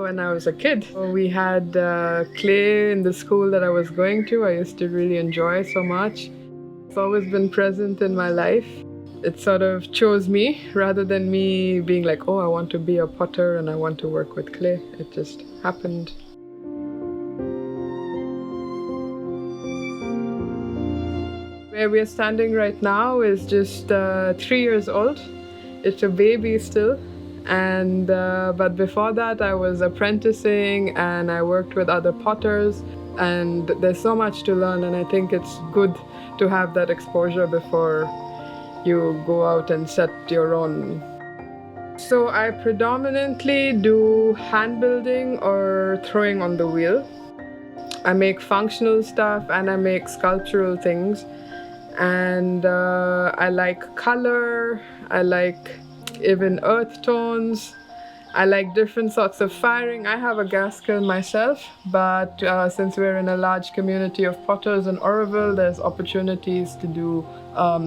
when I was a kid. We had clay in the school that I was going to. I used to really enjoy so much. It's always been present in my life. It sort of chose me rather than me being like, oh, I want to be a potter and I want to work with clay. It just happened. Where we are standing right now is just 3 years old. It's a baby still. And but before that I was apprenticing and I worked with other potters, and there's so much to learn, and I think it's good to have that exposure before you go out and set your own. So I predominantly do hand building or throwing on the wheel. I make functional stuff and I make sculptural things, and I like color, I like even earth tones. I like different sorts of firing. I have a gas kiln myself, but since we're in a large community of potters in Auroville, there's opportunities to do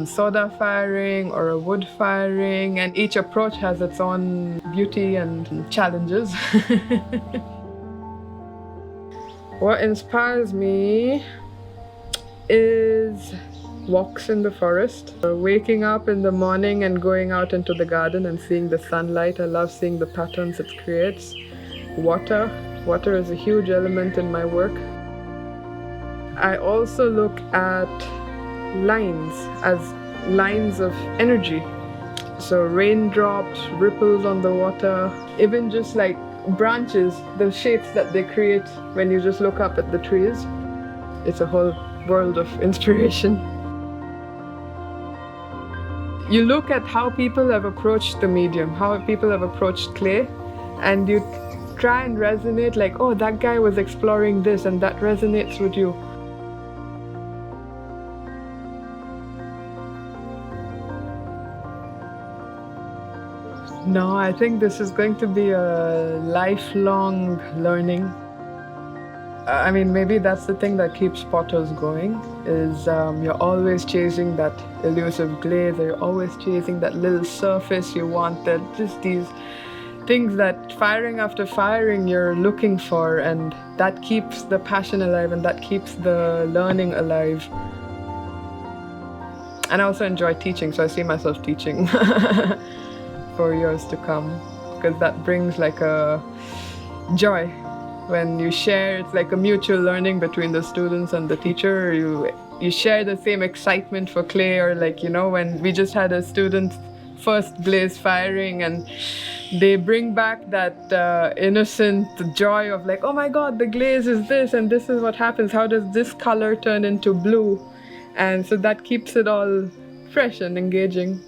soda firing or a wood firing, and each approach has its own beauty and challenges. What inspires me is walks in the forest, waking up in the morning and going out into the garden and seeing the sunlight. I love seeing the patterns it creates. Water is a huge element in my work. I also look at lines as lines of energy. So raindrops, ripples on the water, even just like branches, the shapes that they create when you just look up at the trees. It's a whole world of inspiration. You look at how people have approached the medium, how people have approached clay, and you try and resonate like, oh, that guy was exploring this and that resonates with you. No, I think this is going to be a lifelong learning. I mean, maybe that's the thing that keeps potters going, is you're always chasing that elusive glaze, or you're always chasing that little surface you want, that just these things that firing after firing you're looking for, and that keeps the passion alive and that keeps the learning alive. And I also enjoy teaching, so I see myself teaching for years to come, because that brings like a joy. When you share, it's like a mutual learning between the students and the teacher. You share the same excitement for clay, or like, you know, when we just had a student first glaze firing and they bring back that innocent joy of like, oh my god, the glaze is this and this is what happens. How does this color turn into blue? And so that keeps it all fresh and engaging.